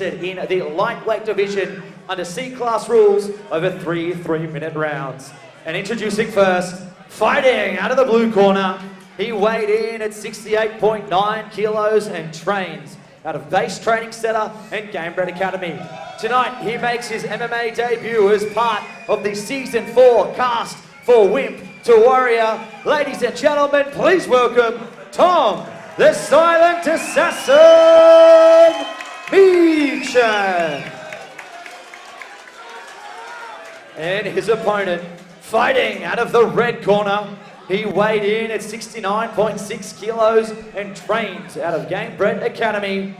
contested in the lightweight division under C-class rules over 3 3-minute rounds. And introducing first, fighting out of the blue corner, he weighed in at 68.9 kilos and trains out of Base Training Centre and Gamebred Academy. Tonight, he makes his MMA debut as part of the Season 4 cast for Wimp to Warrior. Ladies and gentlemen, please welcome Tom, the Silent Assassin, Meechan. And his opponent, fighting out of the red corner, he weighed in at 69.6 kilos and trains out of Gamebred Academy.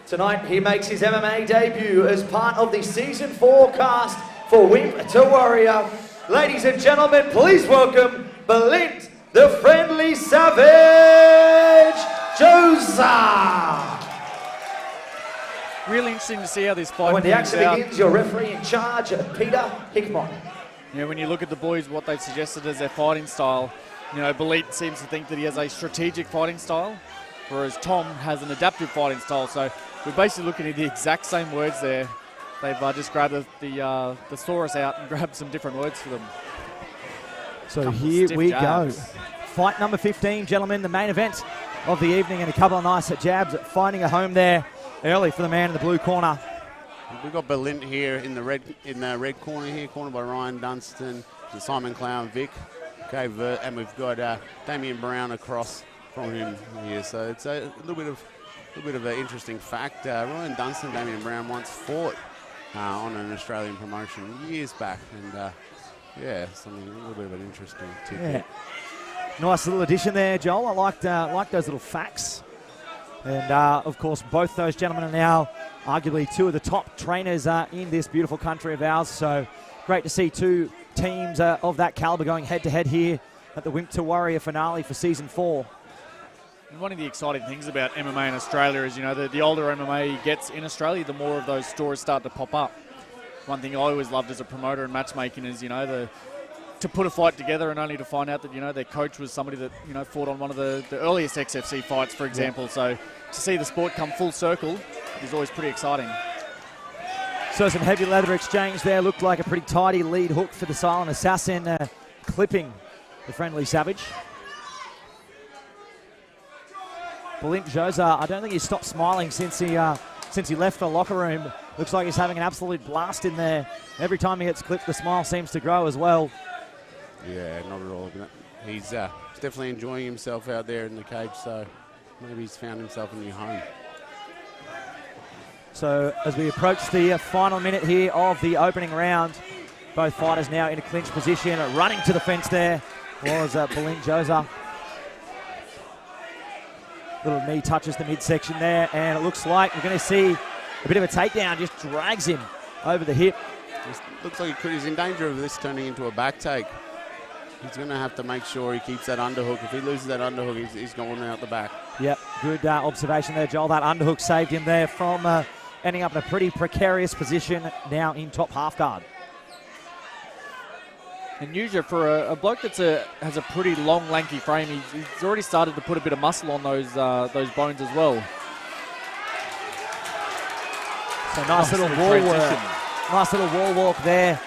Tonight, he makes his MMA debut as part of the Season 4 cast for Wimp to Warrior. Ladies and gentlemen, please welcome Balint, the Friendly Savage, Jozsa. Really interesting to see how this fight When the action begins, your referee in charge, Peter Hickmott. Yeah, when you look at the boys, what they've suggested as their fighting style, you know, Balint seems to think that he has a strategic fighting style, whereas Tom has an adaptive fighting style. So we're basically looking at the exact same words there. They've just grabbed the thesaurus out and grabbed some different words for them. So here we go. Fight number 15, gentlemen, the main event of the evening, and a couple of nice jabs finding a home there early for the man in the blue corner. We've got Balint here in the red corner here, cornered by Ryan Dunstan, Simon Clown, Vic. Okay, and we've got Damien Brown across from him here. So it's a little bit of an interesting fact. Ryan Dunstan, Damien Brown once fought on an Australian promotion years back, and yeah, something a little bit of an interesting tidbit. Yeah. Nice little addition there, Joel. I liked those little facts. And of course, both those gentlemen are now arguably two of the top trainers in this beautiful country of ours. So great to see two teams of that caliber going head-to-head here at the Wimp to Warrior finale for Season 4. And one of the exciting things about MMA in Australia is, you know, the older MMA gets in Australia, the more of those stories start to pop up. One thing I always loved as a promoter in matchmaking is, you know, to put a fight together and only to find out that, you know, their coach was somebody that, you know, fought on one of the earliest XFC fights, for example. Yeah. So to see the sport come full circle is always pretty exciting. So some heavy leather exchange there. Looked like a pretty tidy lead hook for the Silent Assassin, clipping the Friendly Savage. Balint Jozsa, I don't think he's stopped smiling since he left the locker room. Looks like he's having an absolute blast in there. Every time he gets clipped, the smile seems to grow as well. Yeah, not at all. He's definitely enjoying himself out there in the cage, so maybe he's found himself a new home. So as we approach the final minute here of the opening round, both fighters now in a clinch position. Running to the fence there was Balint Jozsa. Little knee touches the midsection there, and it looks like we're going to see a bit of a takedown. Just drags him over the hip. Looks like he's in danger of this turning into a back take. He's going to have to make sure he keeps that underhook. If he loses that underhook, he's going out the back. Yep, good observation there, Joel. That underhook saved him there from ending up in a pretty precarious position now in top half guard. And usually for a bloke that has a pretty long, lanky frame, he's already started to put a bit of muscle on those bones as well. So nice little wall work. Nice little wall walk there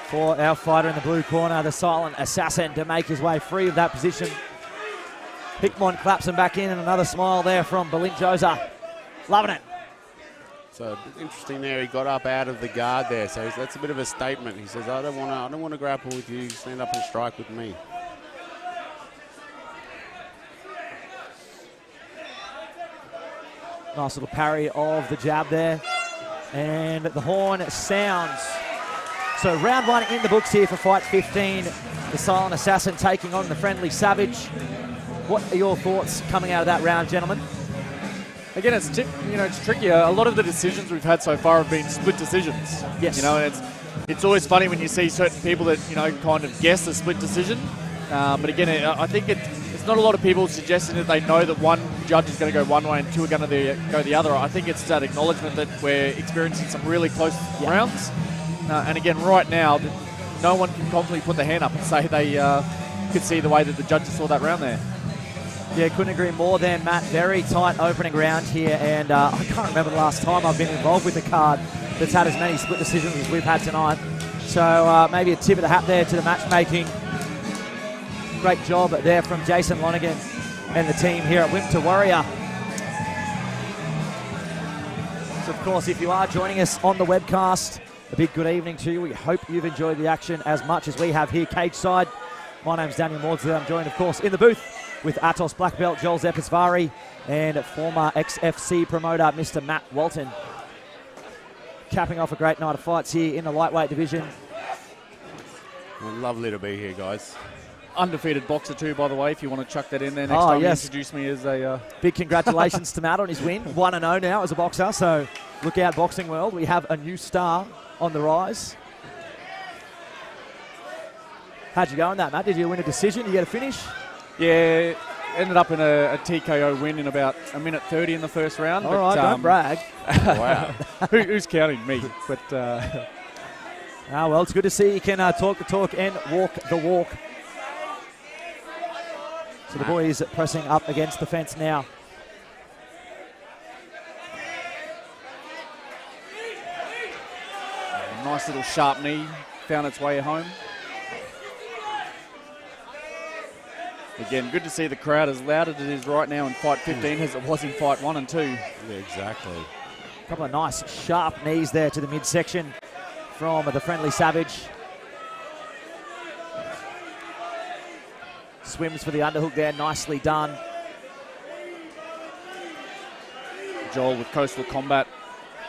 for our fighter in the blue corner, the Silent Assassin, to make his way free of that position. Hickmott claps him back in, and another smile there from Balint Jozsa. Loving it. So interesting there, he got up out of the guard there, so that's a bit of a statement. He says, I don't want to grapple with you, stand up and strike with me. Nice little parry of the jab there. And the horn sounds. So round one in the books here for fight 15. The Silent Assassin taking on the Friendly Savage. What are your thoughts coming out of that round, gentlemen? Again, it's tricky. A lot of the decisions we've had so far have been split decisions. Yes. You know, and it's always funny when you see certain people that, you know, kind of guess a split decision. But again, I think it's not a lot of people suggesting that they know that one judge is going to go one way and two are going to go the other. I think it's that acknowledgement that we're experiencing some really close rounds. And again, right now, no one can confidently put their hand up and say they could see the way that the judges saw that round there. Yeah, couldn't agree more there, Matt. Very tight opening round here, and I can't remember the last time I've been involved with a card that's had as many split decisions as we've had tonight. So maybe a tip of the hat there to the matchmaking. Great job there from Jason Lonigan and the team here at Wimp to Warrior. So, of course, if you are joining us on the webcast, a big good evening to you. We hope you've enjoyed the action as much as we have here cage side. My name's Daniel Maudsley. I'm joined, of course, in the booth with Atos Black Belt Joel Zepesvari and former XFC promoter Mr. Matt Walton. Capping off a great night of fights here in the lightweight division. Well, lovely to be here, guys. Undefeated boxer too, by the way, if you want to chuck that in there next Oh, time yes. you introduce me as a... Big congratulations to Matt on his win. 1-0 now as a boxer, so look out, boxing world. We have a new star on the rise. How'd you go in that, Matt? Did you win a decision? Did you get a finish? Yeah, ended up in a TKO win in about a minute 30 in the first round. All right, don't brag. Wow. Who's counting? Me. But Well, it's good to see you can talk the talk and walk the walk. So the boys pressing up against the fence now. nice little sharp knee, found its way home. Again, good to see the crowd as loud as it is right now in Fight 15 as it was in Fight 1 and 2. Yeah, exactly. A couple of nice sharp knees there to the midsection from the friendly Savage. Swims for the underhook there, nicely done. Joel with Coastal Combat.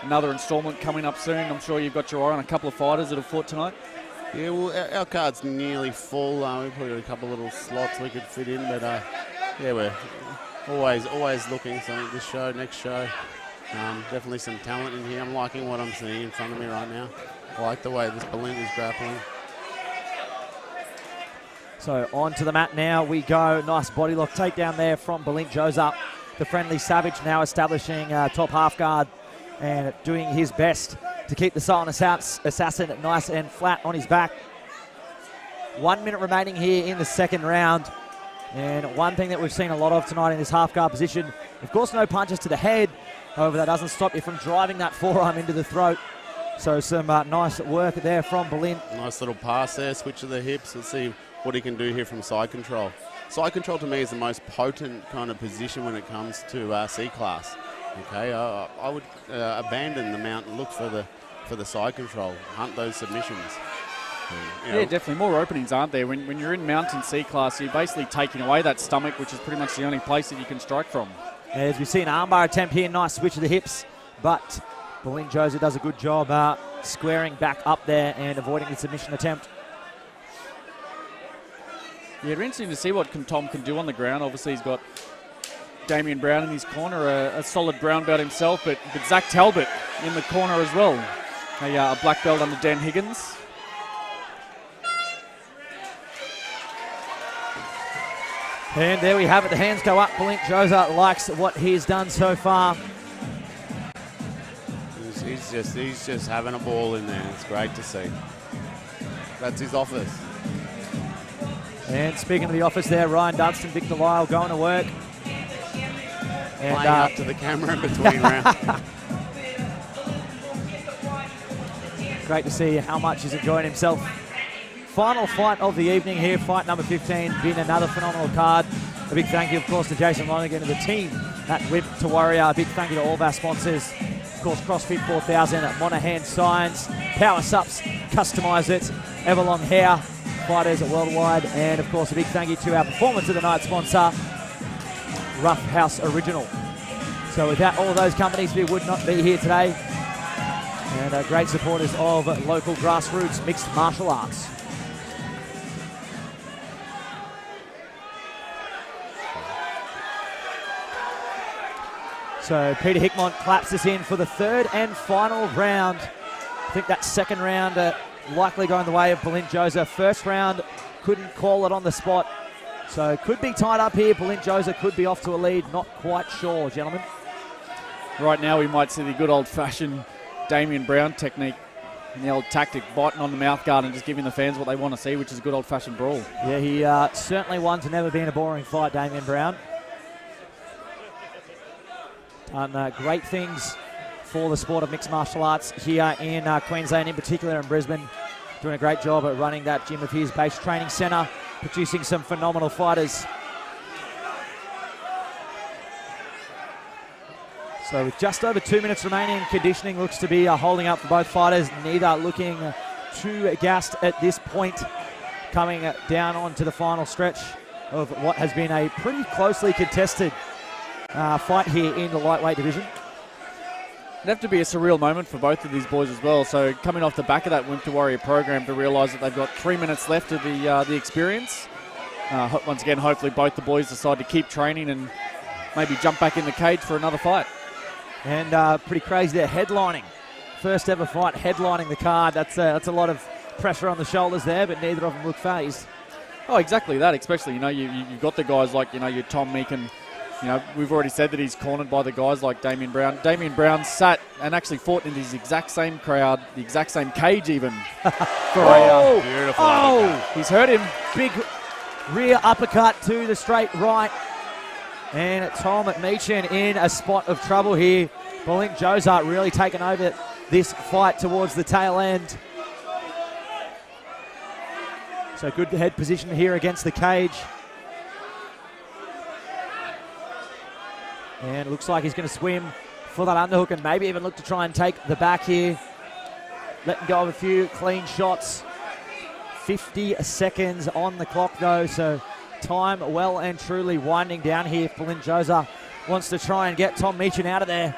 Another installment coming up soon. I'm sure you've got your eye on a couple of fighters that have fought tonight. Yeah, well, our card's nearly full. We put a couple little slots we could fit in, but yeah, we're always looking. So this show, next show, definitely some talent in here. I'm liking what I'm seeing in front of me right now. I like the way this Balint is grappling. So on to the mat now we go. Nice body lock takedown there from Balint Jozsa. The friendly Savage now establishing top half guard and doing his best to keep the silent assassin nice and flat on his back. 1 minute remaining here in the second round. And one thing that we've seen a lot of tonight in this half guard position, of course no punches to the head. However, that doesn't stop you from driving that forearm into the throat. So some nice work there from Balint. Nice little pass there, switch of the hips. Let's see what he can do here from side control. Side control to me is the most potent kind of position when it comes to C-class. Okay, I would abandon the mount and look for the side control, hunt those submissions. Yeah, definitely. More openings, aren't there? When you're in mountain C-class, you're basically taking away that stomach, which is pretty much the only place that you can strike from. As we see an armbar attempt here, nice switch of the hips, but Balint Jozsa does a good job squaring back up there and avoiding the submission attempt. Yeah, interesting to see what Tom can do on the ground. Obviously, he's got Damian Brown in his corner, a solid brown belt himself, but Zach Talbot in the corner as well. A black belt under Dan Higgins. And there we have it. The hands go up. Balint Jozsa likes what he's done so far. He's just having a ball in there. It's great to see. That's his office. And speaking of the office there, Ryan Dunstan, Victor Lyle going to work. And Playing up to the camera in between rounds. Great to see how much he's enjoying himself. Final fight of the evening here, fight number 15, been another phenomenal card. A big thank you, of course, to Jason Lonigan and the team at Wimp to Warrior. A big thank you to all of our sponsors. Of course, CrossFit 4000, Monahan Science, Power Sups, Customize It, Everlong Hair, Fighters Worldwide, and of course a big thank you to our Performance of the Night sponsor, Rough House Original. So without all of those companies, we would not be here today. And great supporters of local grassroots mixed martial arts. So Peter Hickmont claps us in for the third and final round. I think that second round likely going the way of Balint Jozsa. First round couldn't call it on the spot. So could be tied up here. Balint Jozsa could be off to a lead. Not quite sure, gentlemen. Right now we might see the good old-fashioned Damian Brown technique and the old tactic, biting on the mouth guard and just giving the fans what they want to see, which is a good old-fashioned brawl. Yeah, he certainly won to never be in a boring fight, Damian Brown. Done great things for the sport of mixed martial arts here in Queensland, in particular in Brisbane. Doing a great job at running that gym of his, base training centre, producing some phenomenal fighters. So with just over 2 minutes remaining, conditioning looks to be holding up for both fighters. Neither looking too gassed at this point, coming down onto the final stretch of what has been a pretty closely contested fight here in the lightweight division. It'd have to be a surreal moment for both of these boys as well. So coming off the back of that Wimp to Warrior program to realise that they've got 3 minutes left of the experience. Once again, hopefully both the boys decide to keep training and maybe jump back in the cage for another fight. And pretty crazy there, headlining. First ever fight, headlining the card. That's a lot of pressure on the shoulders there, but neither of them look phased. Oh, exactly that, especially, you've got the guys like, your Tom Meechan. We've already said that he's cornered by the guys like Damien Brown. Damien Brown sat and actually fought in his exact same crowd, the exact same cage even. For Beautiful. He's hurt him. Big rear uppercut to the straight right. And Tom Meechan in a spot of trouble here. Balint Jozsa really taking over this fight towards the tail end. So good head position here against the cage. And it looks like he's going to swim for that underhook and maybe even look to try and take the back here. Letting go of a few clean shots. 50 seconds on the clock though, so time well and truly winding down here. Balint Jozsa wants to try and get Tom Meechan out of there.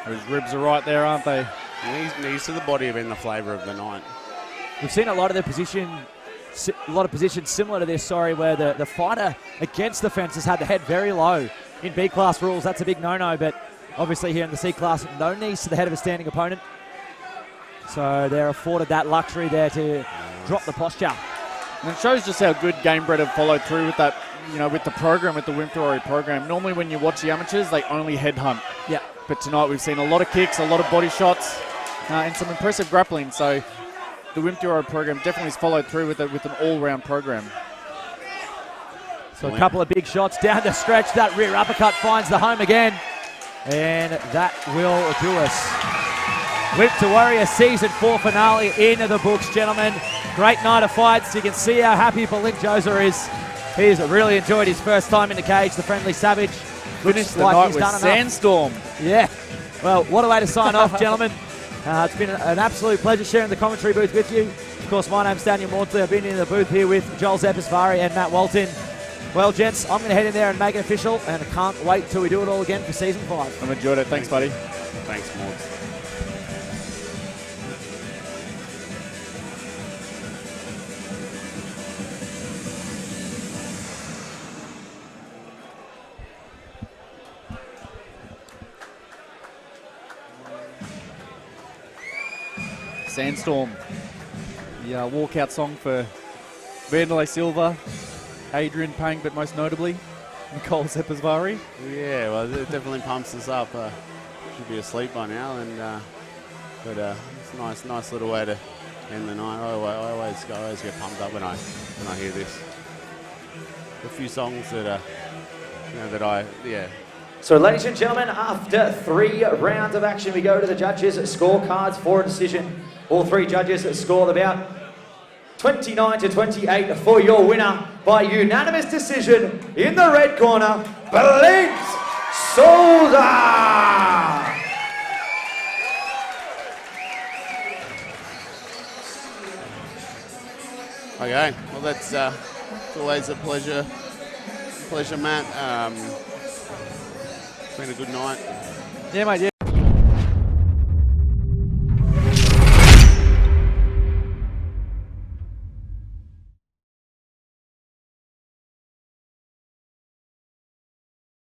His ribs are right there, aren't they? Knees to the body have been the flavour of the night. We've seen a lot of the positions similar to this, where the fighter against the fence has had the head very low. In B-class rules, that's a big no-no, but obviously here in the C-class, no knees to the head of a standing opponent. So they're afforded that luxury there to drop the posture. And it shows just how good Gamebred have followed through with that, with the program, with the Wimp to Warrior program. Normally when you watch the amateurs, they only headhunt. Yeah. But tonight we've seen a lot of kicks, a lot of body shots, and some impressive grappling. So the Wimp to Warrior program definitely has followed through with an all-round program. So a couple of big shots down the stretch. That rear uppercut finds the home again. And that will do us. Wimp to Warrior Season 4 finale in the books, gentlemen. Great night of fights. You can see how happy Balint Jozsa is. He's really enjoyed his first time in the cage, the friendly savage. Finished the night with Sandstorm. Yeah. Well, what a way to sign off, gentlemen. It's been an absolute pleasure sharing the commentary booth with you. Of course, my name's Daniel Maudsley. I've been in the booth here with Joel Zepesvari and Matt Walton. Well, gents, I'm going to head in there and make it official, and I can't wait till we do it all again for Season 5. I've enjoyed it. Thanks, buddy. Thanks, Maud. Sandstorm, the walkout song for Vanderlei Silva, Adrian Pang, but most notably Nicole Zepesvari. Yeah, well, it definitely pumps us up. Should be asleep by now, but it's a nice little way to end the night. I always get pumped up when I hear this. A few songs that So, ladies and gentlemen, after 3 rounds of action, we go to the judges' scorecards for a decision. All 3 judges scored about 29-28 for your winner by unanimous decision in the red corner, Balint Jozsa. Okay, well that's always a pleasure, Matt. It's been a good night. Yeah, mate.